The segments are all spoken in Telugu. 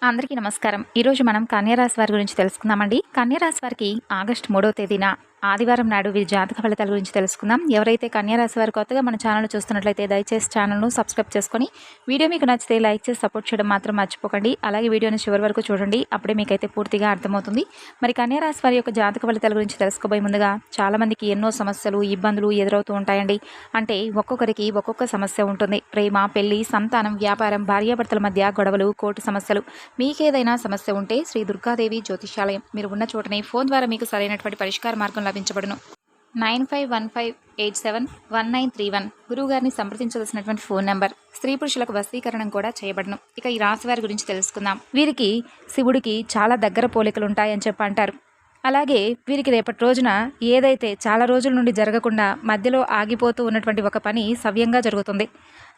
అందరికీ నమస్కారం. ఈరోజు మనం కన్యరాశి వారి గురించి తెలుసుకుందామండి. కన్యరాశి వారికి ఆగస్టు 3వ తేదీన ఆదివారం నాడు వీరి జాతక ఫలితాల గురించి తెలుసుకుందాం. ఎవరైతే కన్యరాశి వారు కొత్తగా మన ఛానల్ చూస్తున్నట్లయితే దయచేసి ఛానల్ను సబ్స్క్రైబ్ చేసుకొని వీడియో మీకు నచ్చితే లైక్ చేసి సపోర్ట్ చేయడం మాత్రం మర్చిపోకండి. అలాగే వీడియోని చివరి వరకు చూడండి, అప్పుడే మీకైతే పూర్తిగా అర్థమవుతుంది. మరి కన్యరాశి వారి యొక్క జాతక ఫలితాల గురించి తెలుసుకోబోయే ముందుగా చాలామందికి ఎన్నో సమస్యలు, ఇబ్బందులు ఎదురవుతూ ఉంటాయండి. అంటే ఒక్కొక్కరికి ఒక్కొక్క సమస్య ఉంటుంది. ప్రేమ, పెళ్లి, సంతానం, వ్యాపారం, భార్యాభర్తల మధ్య గొడవలు, కోర్టు సమస్యలు. మీకేదైనా సమస్య ఉంటే శ్రీ దుర్గాదేవి జ్యోతిషాలయం మీరు ఉన్న చోటనే ఫోన్ ద్వారా మీకు సరైనటువంటి పరిష్కార మార్గం లభించబడును. 9515871931 గురువుగారిని సంప్రదించవలసినటువంటి ఫోన్ నెంబర్. స్త్రీ పురుషులకు వశీకరణం కూడా చేయబడును. ఇక ఈ రాశి వారి గురించి తెలుసుకుందాం. వీరికి శివుడికి చాలా దగ్గర పోలికలు ఉంటాయని చెప్పి అంటారు. అలాగే వీరికి రేపటి రోజున ఏదైతే చాలా రోజుల నుండి జరగకుండా మధ్యలో ఆగిపోతూ ఉన్నటువంటి ఒక పని సవ్యంగా జరుగుతుంది.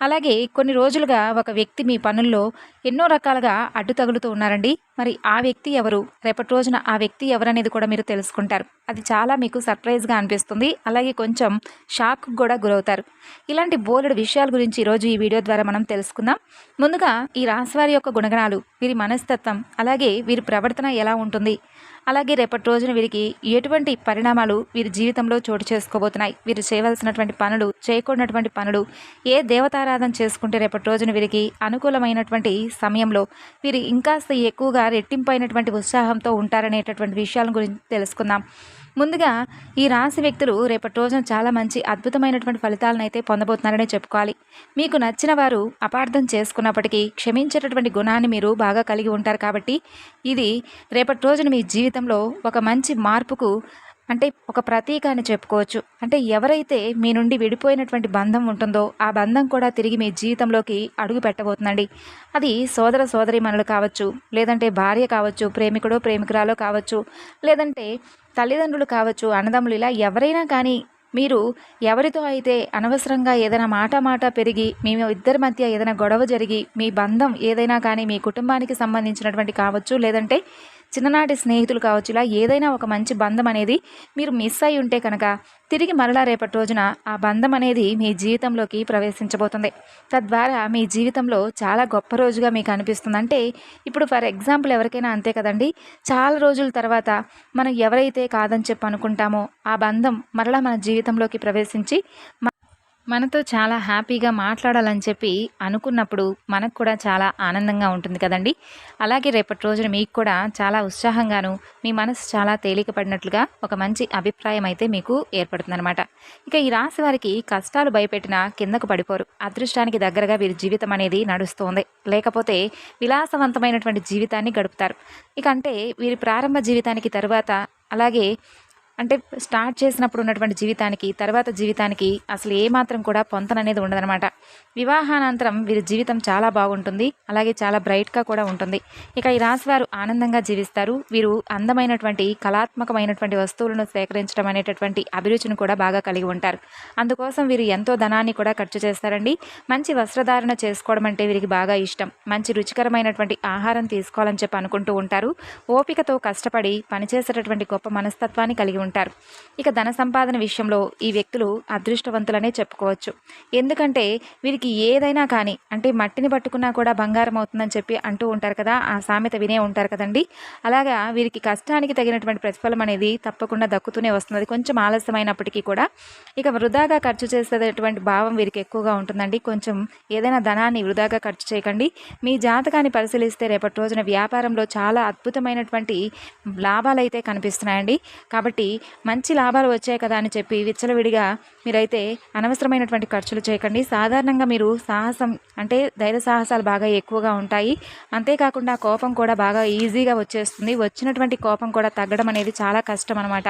అలాగే కొన్ని రోజులుగా ఒక వ్యక్తి మీ పనుల్లో ఎన్నో రకాలుగా అడ్డు తగులుతూ ఉన్నారండి. మరి ఆ వ్యక్తి ఎవరు, రేపటి రోజున ఆ వ్యక్తి ఎవరనేది కూడా మీరు తెలుసుకుంటారు. అది చాలా మీకు సర్ప్రైజ్గా అనిపిస్తుంది. అలాగే కొంచెం షాక్ కూడా గురవుతారు. ఇలాంటి బోలెడు విషయాల గురించి ఈరోజు ఈ వీడియో ద్వారా మనం తెలుసుకుందాం. ముందుగా ఈ రాశివారి యొక్క గుణగణాలు, వీరి మనస్తత్వం, అలాగే వీరి ప్రవర్తన ఎలా ఉంటుంది, అలాగే రేపటి రోజున వీరికి ఎటువంటి పరిణామాలు వీరి జీవితంలో చోటు చేసుకోబోతున్నాయి, వీరు చేయవలసినటువంటి పనులు, చేయకూడనటువంటి పనులు, ఏ దేవతారాధన చేసుకుంటే రేపటి రోజున వీరికి అనుకూలమైనటువంటి సమయంలో వీరు ఇంకాస్త ఎక్కువగా రెట్టింపైనటువంటి ఉత్సాహంతో ఉంటారనేటటువంటి విషయాల గురించి తెలుసుకుందాం. ముందుగా ఈ రాశి వ్యక్తులు రేపటి రోజున చాలా మంచి అద్భుతమైనటువంటి ఫలితాలను అయితే పొందబోతున్నారనే చెప్పుకోవాలి. మీకు నచ్చిన వారు అపార్థం చేసుకున్నప్పటికీ క్షమించేటటువంటి గుణాన్ని మీరు బాగా కలిగి ఉంటారు. కాబట్టి ఇది రేపటి రోజున మీ జీవితంలో ఒక మంచి మార్పుకు అంటే ఒక ప్రతీక అని చెప్పుకోవచ్చు. అంటే ఎవరైతే మీ నుండి విడిపోయినటువంటి బంధం ఉంటుందో ఆ బంధం కూడా తిరిగి మీ జీవితంలోకి అడుగు పెట్టబోతుందండి. అది సోదర సోదరీమణులు కావచ్చు, లేదంటే భార్య కావచ్చు, ప్రేమికుడో ప్రేమికురాలో కావచ్చు, లేదంటే తల్లిదండ్రులు కావచ్చు, అన్నదమ్ములు, ఇలా ఎవరైనా కానీ మీరు ఎవరితో అయితే అనవసరంగా ఏదైనా మాట పెరిగి మీ ఇద్దరి మధ్య ఏదైనా గొడవ జరిగి మీ బంధం ఏదైనా కానీ మీ కుటుంబానికి సంబంధించినటువంటి కావచ్చు, లేదంటే చిన్ననాటి స్నేహితులు కావచ్చు, ఇలా ఏదైనా ఒక మంచి బంధం అనేది మీరు మిస్ అయి ఉంటే కనుక తిరిగి మరలా రేపటి రోజున ఆ బంధం అనేది మీ జీవితంలోకి ప్రవేశించబోతుంది. తద్వారా మీ జీవితంలో చాలా గొప్ప రోజుగా మీకు అనిపిస్తుంది. అంటే ఇప్పుడు ఫర్ ఎగ్జాంపుల్ ఎవరికైనా అంతే కదండి, చాలా రోజుల తర్వాత మనం ఎవరైతే కాదని చెప్పి అనుకుంటామో ఆ బంధం మరలా మన జీవితంలోకి ప్రవేశించి మనతో చాలా హ్యాపీగా మాట్లాడాలని చెప్పి అనుకున్నప్పుడు మనకు కూడా చాలా ఆనందంగా ఉంటుంది కదండి. అలాగే రేపటి రోజున మీకు కూడా చాలా ఉత్సాహంగాను మీ మనసు చాలా తేలికపడినట్లుగా ఒక మంచి అభిప్రాయం అయితే మీకు ఏర్పడుతుందన్నమాట. ఇక ఈ రాశి వారికి కష్టాలు భయపెట్టినా కిందకు పడిపోరు. అదృష్టానికి దగ్గరగా వీరి జీవితం అనేది నడుస్తుంది. లేకపోతే విలాసవంతమైనటువంటి జీవితాన్ని గడుపుతారు. ఇక అంటే వీరి ప్రారంభ జీవితానికి తరువాత, అలాగే అంటే స్టార్ట్ చేసినప్పుడు ఉన్నటువంటి జీవితానికి తర్వాత జీవితానికి అసలు ఏమాత్రం కూడా పొంతననేది ఉండదనమాట. వివాహానంతరం వీరి జీవితం చాలా బాగుంటుంది. అలాగే చాలా బ్రైట్గా కూడా ఉంటుంది. ఇక ఈ రాశివారు ఆనందంగా జీవిస్తారు. వీరు అందమైనటువంటి కళాత్మకమైనటువంటి వస్తువులను సేకరించడం అనేటటువంటి అభిరుచిని కూడా బాగా కలిగి ఉంటారు. అందుకోసం వీరు ఎంతో ధనాన్ని కూడా ఖర్చు చేస్తారండి. మంచి వస్త్రధారణ చేసుకోవడం అంటే వీరికి బాగా ఇష్టం. మంచి రుచికరమైనటువంటి ఆహారం తీసుకోవాలని చెప్పి అనుకుంటూ ఉంటారు. ఓపికతో కష్టపడి పనిచేసేటటువంటి గొప్ప మనస్తత్వాన్ని కలిగి ఉంటారు. ఇక ధన సంపాదన విషయంలో ఈ వ్యక్తులు అదృష్టవంతులనే చెప్పుకోవచ్చు. ఎందుకంటే వీరికి ఏదైనా కానీ అంటే మట్టిని పట్టుకున్నా కూడా బంగారం అవుతుందని చెప్పి అంటూ ఉంటారు కదా, ఆ సామెత వినే ఉంటారు కదండి. అలాగా వీరికి కష్టానికి తగినటువంటి ప్రతిఫలం అనేది తప్పకుండా దక్కుతూనే వస్తుంది. కొంచెం ఆలస్యమైనప్పటికీ కూడా ఇక వృధాగా ఖర్చు చేసేటటువంటి భావం వీరికి ఎక్కువగా ఉంటుందండి. కొంచెం ఏదైనా ధనాన్ని వృధాగా ఖర్చు చేయకండి. మీ జాతకాన్ని పరిశీలిస్తే రేపటి రోజున వ్యాపారంలో చాలా అద్భుతమైనటువంటి లాభాలు అయితే కనిపిస్తున్నాయండి. కాబట్టి మంచి లాభాలు వచ్చాయి కదా అని చెప్పి విచ్చలవిడిగా మీరైతే అనవసరమైనటువంటి ఖర్చులు చేయకండి. సాధారణంగా మీరు సాహసం అంటే ధైర్య సాహసాలు బాగా ఎక్కువగా ఉంటాయి. అంతేకాకుండా కోపం కూడా బాగా ఈజీగా వచ్చేస్తుంది. వచ్చినటువంటి కోపం కూడా తగ్గడం అనేది చాలా కష్టం అనమాట.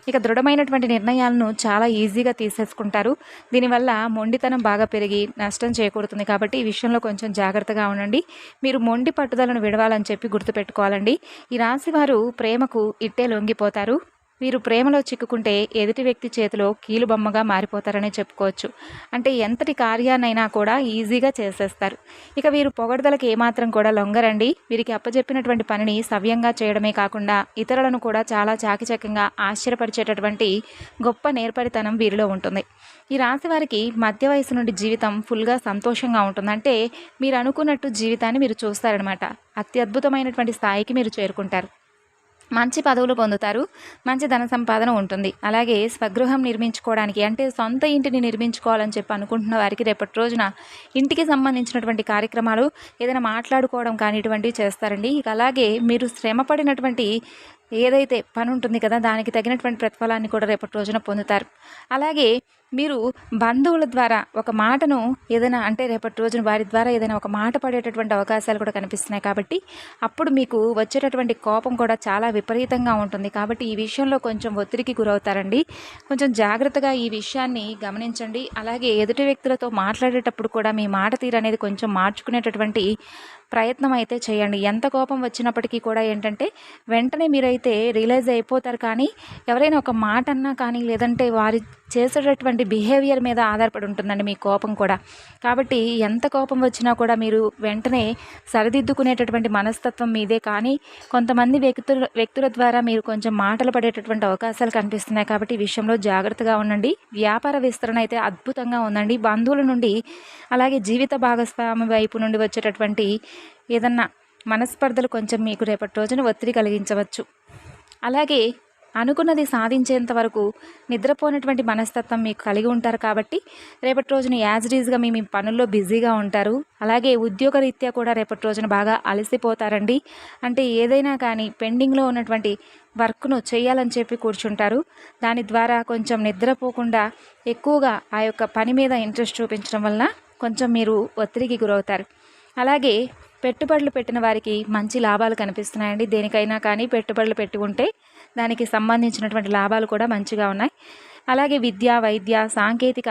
ఇక దృఢమైనటువంటి నిర్ణయాలను చాలా ఈజీగా తీసేసుకుంటారు. దీనివల్ల మొండితనం బాగా పెరిగి నష్టం చేకూరుతుంది. కాబట్టి ఈ విషయంలో కొంచెం జాగ్రత్తగా ఉండండి. మీరు మొండి పట్టుదలను విడవాలని చెప్పి గుర్తుపెట్టుకోవాలండి. ఈ రాశి వారు ప్రేమకు ఇట్టే లొంగిపోతారు. వీరు ప్రేమలో చిక్కుకుంటే ఎదుటి వ్యక్తి చేతిలో కీలుబొమ్మగా మారిపోతారనే చెప్పుకోవచ్చు. అంటే ఎంతటి కార్యాన్నైనా కూడా ఈజీగా చేసేస్తారు. ఇక వీరు పొగడ్తలకు ఏమాత్రం కూడా లొంగరండి. వీరికి అప్పజెప్పినటువంటి పనిని సవ్యంగా చేయడమే కాకుండా ఇతరులను కూడా చాలా చాకచక్యంగా ఆశ్చర్యపరిచేటటువంటి గొప్ప నేర్పరితనం వీరిలో ఉంటుంది. ఈ రాశి వారికి మధ్య వయసు నుండి జీవితం ఫుల్గా సంతోషంగా ఉంటుంది. అంటే మీరు అనుకున్నట్టు జీవితాన్ని మీరు చూస్తారనమాట. అత్యద్భుతమైనటువంటి స్థాయికి మీరు చేరుకుంటారు. మంచి పదవులు పొందుతారు. మంచి ధన సంపాదన ఉంటుంది. అలాగే స్వగృహం నిర్మించుకోవడానికి, అంటే సొంత ఇంటిని నిర్మించుకోవాలని చెప్పి అనుకుంటున్న వారికి రేపటి రోజున ఇంటికి సంబంధించినటువంటి కార్యక్రమాలు ఏదైనా మాట్లాడుకోవడం కానీ ఇటువంటివి చేస్తారండి. ఇక అలాగే మీరు శ్రమపడినటువంటి ఏదైతే పని ఉంటుంది కదా, దానికి తగినటువంటి ప్రతిఫలాన్ని కూడా రేపటి రోజున పొందుతారు. అలాగే మీరు బంధువుల ద్వారా ఒక మాటను ఏదైనా, అంటే రేపటి రోజున వారి ద్వారా ఏదైనా ఒక మాట పడేటటువంటి అవకాశాలు కూడా కనిపిస్తున్నాయి. కాబట్టి అప్పుడు మీకు వచ్చేటటువంటి కోపం కూడా చాలా విపరీతంగా ఉంటుంది. కాబట్టి ఈ విషయంలో కొంచెం ఒత్తిడికి గురవుతారండి. కొంచెం జాగ్రత్తగా ఈ విషయాన్ని గమనించండి. అలాగే ఎదుటి వ్యక్తులతో మాట్లాడేటప్పుడు కూడా మీ మాట తీరు అనేది కొంచెం మార్చుకునేటటువంటి ప్రయత్నం అయితే చేయండి. ఎంత కోపం వచ్చినప్పటికీ కూడా ఏంటంటే వెంటనే మీరైతే రియలైజ్ అయిపోతారు. కానీ ఎవరైనా ఒక మాట అన్నా కానీ, లేదంటే వారి చేసేటటువంటి బిహేవియర్ మీద ఆధారపడి ఉంటుందండి మీ కోపం కూడా. కాబట్టి ఎంత కోపం వచ్చినా కూడా మీరు వెంటనే సరిదిద్దుకునేటటువంటి మనస్తత్వం మీదే. కానీ కొంతమంది వ్యక్తుల ద్వారా మీరు కొంచెం మాటలు పడేటటువంటి అవకాశాలు కనిపిస్తున్నాయి. కాబట్టి ఈ విషయంలో జాగ్రత్తగా ఉండండి. వ్యాపార విస్తరణ అయితే అద్భుతంగా ఉందండి. బంధువుల నుండి, అలాగే జీవిత భాగస్వామి వైపు నుండి వచ్చేటటువంటి ఏదన్నా మనస్పర్ధలు కొంచెం మీకు రేపటి రోజున ఒత్తిడి కలిగించవచ్చు. అలాగే అనుకున్నది సాధించేంత వరకు నిద్రపోయినటువంటి మనస్తత్వం మీకు కలిగి ఉంటారు. కాబట్టి రేపటి రోజున యాజ్ ఈజ్గా మీ పనుల్లో బిజీగా ఉంటారు. అలాగే ఉద్యోగరీత్యా కూడా రేపటి రోజున బాగా అలసిపోతారండి. అంటే ఏదైనా కానీ పెండింగ్లో ఉన్నటువంటి వర్క్ను చేయాలని చెప్పి కూర్చుంటారు. దాని ద్వారా కొంచెం నిద్రపోకుండా ఎక్కువగా ఆ యొక్క పని మీద ఇంట్రెస్ట్ చూపించడం వలన కొంచెం మీరు ఒత్తిడికి గురవుతారు. అలాగే పెట్టుబడులు పెట్టిన వారికి మంచి లాభాలు కనిపిస్తున్నాయండి. దేనికైనా కానీ పెట్టుబడులు పెట్టి ఉంటే దానికి సంబంధించినటువంటి లాభాలు కూడా మంచిగా ఉన్నాయి. అలాగే విద్య, వైద్య, సాంకేతిక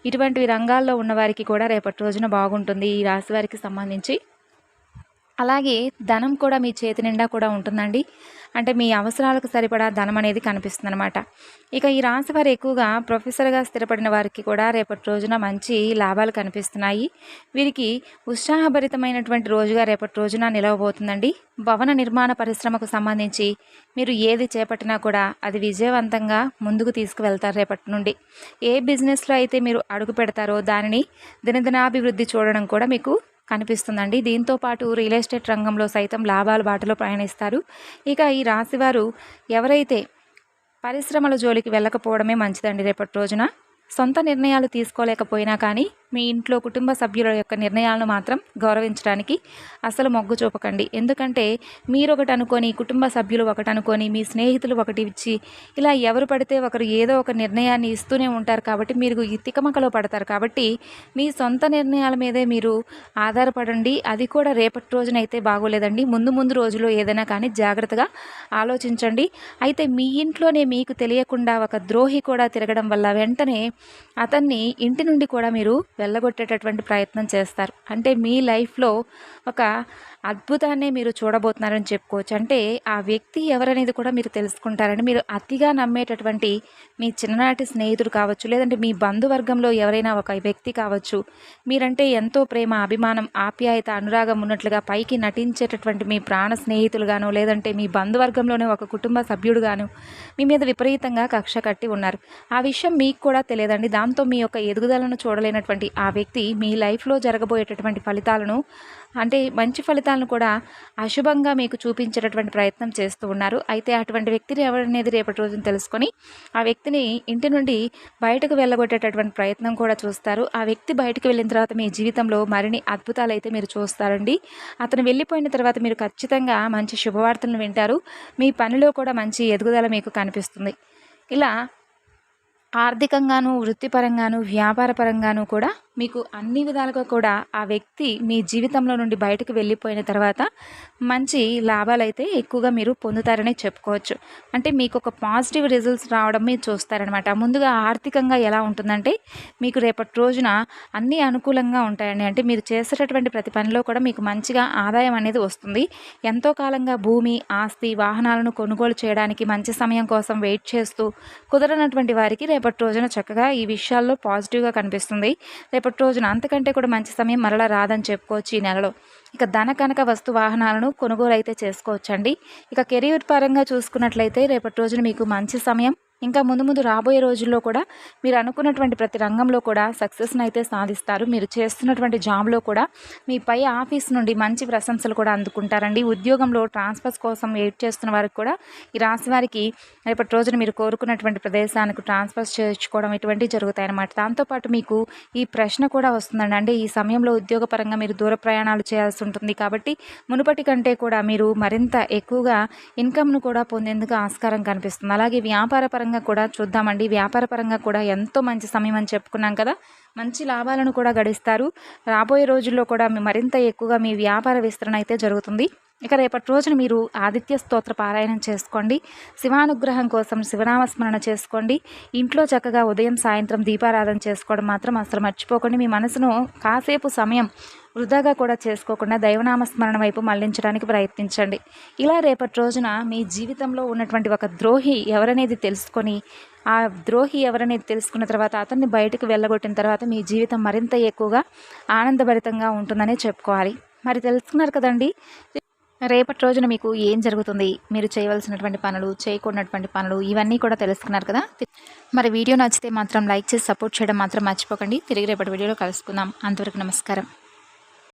ఇటువంటి రంగాల్లో ఉన్నవారికి కూడా రేపటి రోజున బాగుంటుంది ఈ రాశి వారికి సంబంధించి. అలాగే ధనం కూడా మీ చేతి నిండా కూడా ఉంటుందండి. అంటే మీ అవసరాలకు సరిపడా ధనం అనేది కనిపిస్తుంది అనమాట. ఇక ఈ రాశి వారు ఎక్కువగా ప్రొఫెసర్గా స్థిరపడిన వారికి కూడా రేపటి రోజున మంచి లాభాలు కనిపిస్తున్నాయి. వీరికి ఉత్సాహభరితమైనటువంటి రోజుగా రేపటి రోజున నిలవబోతుందండి. భవన నిర్మాణ పరిశ్రమకు సంబంధించి మీరు ఏది చేపట్టినా కూడా అది విజయవంతంగా ముందుకు తీసుకువెళ్తారు రేపటి నుండి. ఏ బిజినెస్లో అయితే మీరు అడుగు పెడతారో దానిని దినదినాభివృద్ధి చూడడం కూడా మీకు కనిపిస్తుందండి. దీంతోపాటు రియల్ ఎస్టేట్ రంగంలో సైతం లాభాల బాటలో ప్రయాణిస్తారు. ఇక ఈ రాశివారు ఎవరైతే పరిశ్రమల జోలికి వెళ్ళకపోవడమే మంచిదండి రేపటి రోజున. సొంత నిర్ణయాలు తీసుకోలేకపోయినా కానీ మీ ఇంట్లో కుటుంబ సభ్యుల యొక్క నిర్ణయాలను మాత్రం గౌరవించడానికి అసలు మొగ్గు చూపకండి. ఎందుకంటే మీరు ఒకటి అనుకొని, కుటుంబ సభ్యులు ఒకటి అనుకొని, మీ స్నేహితులు ఒకటి ఇచ్చి, ఇలా ఎవరు పడితే ఒకరు ఏదో ఒక నిర్ణయాన్ని ఇస్తూనే ఉంటారు. కాబట్టి మీరు ఈ తికమకలో పడతారు. కాబట్టి మీ సొంత నిర్ణయాల మీదే మీరు ఆధారపడండి. అది కూడా రేపటి రోజునైతే బాగోలేదండి. ముందు రోజుల్లో ఏదైనా కానీ జాగ్రత్తగా ఆలోచించండి. అయితే మీ ఇంట్లోనే మీకు తెలియకుండా ఒక ద్రోహి కూడా తిరగడం వల్ల వెంటనే అతన్ని ఇంటి నుండి కూడా మీరు వెళ్ళగొట్టేటటువంటి ప్రయత్నం చేస్తారు. అంటే మీ లైఫ్లో ఒక అద్భుతాన్ని మీరు చూడబోతున్నారని చెప్పుకోవచ్చు. అంటే ఆ వ్యక్తి ఎవరనేది కూడా మీరు తెలుసుకుంటారని. మీరు అతిగా నమ్మేటటువంటి మీ చిన్ననాటి స్నేహితుడు కావచ్చు, లేదంటే మీ బంధువర్గంలో ఎవరైనా ఒక వ్యక్తి కావచ్చు, మీరంటే ఎంతో ప్రేమ, అభిమానం, ఆప్యాయత, అనురాగం ఉన్నట్లుగా పైకి నటించేటటువంటి మీ ప్రాణ స్నేహితులుగాను, లేదంటే మీ బంధువర్గంలోనే ఒక కుటుంబ సభ్యుడుగాను మీ మీద విపరీతంగా కక్ష కట్టి ఉన్నారు. ఆ విషయం మీకు కూడా తెలియదండి. దాంతో మీ యొక్క ఎదుగుదలను చూడలేనటువంటి ఆ వ్యక్తి మీ లైఫ్లో జరగబోయేటటువంటి ఫలితాలను, అంటే మంచి ఫలితాలను కూడా అశుభంగా మీకు చూపించేటటువంటి ప్రయత్నం చేస్తూ ఉన్నారు. అయితే అటువంటి వ్యక్తిని ఎవరనేది రేపటి రోజున తెలుసుకొని ఆ వ్యక్తిని ఇంటి నుండి బయటకు వెళ్ళగొట్టేటటువంటి ప్రయత్నం కూడా చూస్తారు. ఆ వ్యక్తి బయటకు వెళ్ళిన తర్వాత మీ జీవితంలో మరిన్ని అద్భుతాలు అయితే మీరు చూస్తారండి. అతను వెళ్ళిపోయిన తర్వాత మీరు ఖచ్చితంగా మంచి శుభవార్తలను వింటారు. మీ పనిలో కూడా మంచి ఎదుగుదల మీకు కనిపిస్తుంది. ఇలా ఆర్థికంగాను, వృత్తిపరంగాను, వ్యాపార పరంగాను కూడా మీకు అన్ని విధాలుగా కూడా ఆ వ్యక్తి మీ జీవితంలో నుండి బయటకు వెళ్ళిపోయిన తర్వాత మంచి లాభాలైతే ఎక్కువగా మీరు పొందుతారనే చెప్పుకోవచ్చు. అంటే మీకు ఒక పాజిటివ్ రిజల్ట్స్ రావడం మీరు చూస్తారనమాట. ముందుగా ఆర్థికంగా ఎలా ఉంటుందంటే మీకు రేపటి రోజున అన్నీ అనుకూలంగా ఉంటాయండి. అంటే మీరు చేసేటటువంటి ప్రతి పనిలో కూడా మీకు మంచిగా ఆదాయం అనేది వస్తుంది. ఎంతో కాలంగా భూమి, ఆస్తి, వాహనాలను కొనుగోలు చేయడానికి మంచి సమయం కోసం వెయిట్ చేస్తూ కుదరనటువంటి వారికి రేపటి రోజున చక్కగా ఈ విషయాల్లో పాజిటివ్గా కనిపిస్తుంది. రేపటి రోజున అంతకంటే కూడా మంచి సమయం మరలా రాదని చెప్పుకోవచ్చు ఈ నెలలో. ఇక ధన కనక వస్తు వాహనాలను కొనుగోలు అయితే చేసుకోవచ్చండి. ఇక కెరీర్ పరంగా చూసుకున్నట్లయితే రేపటి రోజున మీకు మంచి సమయం. ఇంకా ముందు ముందు రాబోయే రోజుల్లో కూడా మీరు అనుకున్నటువంటి ప్రతి రంగంలో కూడా సక్సెస్ని అయితే సాధిస్తారు. మీరు చేస్తున్నటువంటి జాబ్లో కూడా మీ పై ఆఫీస్ నుండి మంచి ప్రశంసలు కూడా అందుకుంటారండి. ఉద్యోగంలో ట్రాన్స్ఫర్స్ కోసం వెయిట్ చేస్తున్న వారికి కూడా ఈ రాశి వారికి రేపటి రోజున మీరు కోరుకున్నటువంటి ప్రదేశానికి ట్రాన్స్ఫర్స్ చేయించుకోవడం ఇటువంటివి జరుగుతాయన్నమాట. దాంతోపాటు మీకు ఈ ప్రశ్న కూడా వస్తుందండి. అంటే ఈ సమయంలో ఉద్యోగపరంగా మీరు దూర ప్రయాణాలు చేయాల్సి ఉంటుంది కాబట్టి మునుపటి కంటే కూడా మీరు మరింత ఎక్కువగా ఇన్కమ్ను కూడా పొందేందుకు ఆస్కారం కనిపిస్తుంది. అలాగే వ్యాపార పరంగా కూడా చూద్దామండి. వ్యాపార పరంగా కూడా ఎంతో మంచి సమయం అని చెప్పుకున్నాం కదా. మంచి లాభాలను కూడా గడిస్తారు. రాబోయే రోజుల్లో కూడా మరింత ఎక్కువగా మీ వ్యాపార విస్తరణ అయితే జరుగుతుంది. ఇక రేపటి రోజున మీరు ఆదిత్య స్తోత్ర పారాయణం చేసుకోండి. శివానుగ్రహం కోసం శివనామస్మరణ చేసుకోండి. ఇంట్లో చక్కగా ఉదయం సాయంత్రం దీపారాధన చేసుకోవడం మాత్రం అసలు మర్చిపోకండి. మీ మనసును కాసేపు సమయం వృధాగా కూడా చేసుకోకుండా దైవనామస్మరణ వైపు మళ్లించడానికి ప్రయత్నించండి. ఇలా రేపటి రోజున మీ జీవితంలో ఉన్నటువంటి ఒక ద్రోహి ఎవరనేది తెలుసుకొని ఆ ద్రోహి ఎవరనేది తెలుసుకున్న తర్వాత అతన్ని బయటకు వెళ్ళగొట్టిన తర్వాత మీ జీవితం మరింత ఎక్కువగా ఆనందభరితంగా ఉంటుందనే చెప్పుకోవాలి. మరి తెలుసుకున్నారు కదండి రేపటి రోజున మీకు ఏం జరుగుతుంది, మీరు చేయవలసినటువంటి పనులు, చేయకూడనటువంటి పనులు, ఇవన్నీ కూడా తెలుసుకున్నారు కదా. మరి వీడియో నచ్చితే మాత్రం లైక్ చేసి సపోర్ట్ చేయడం మాత్రం మర్చిపోకండి. తిరిగి రేపటి వీడియోలో కలుసుకుందాం. అంతవరకు నమస్కారం.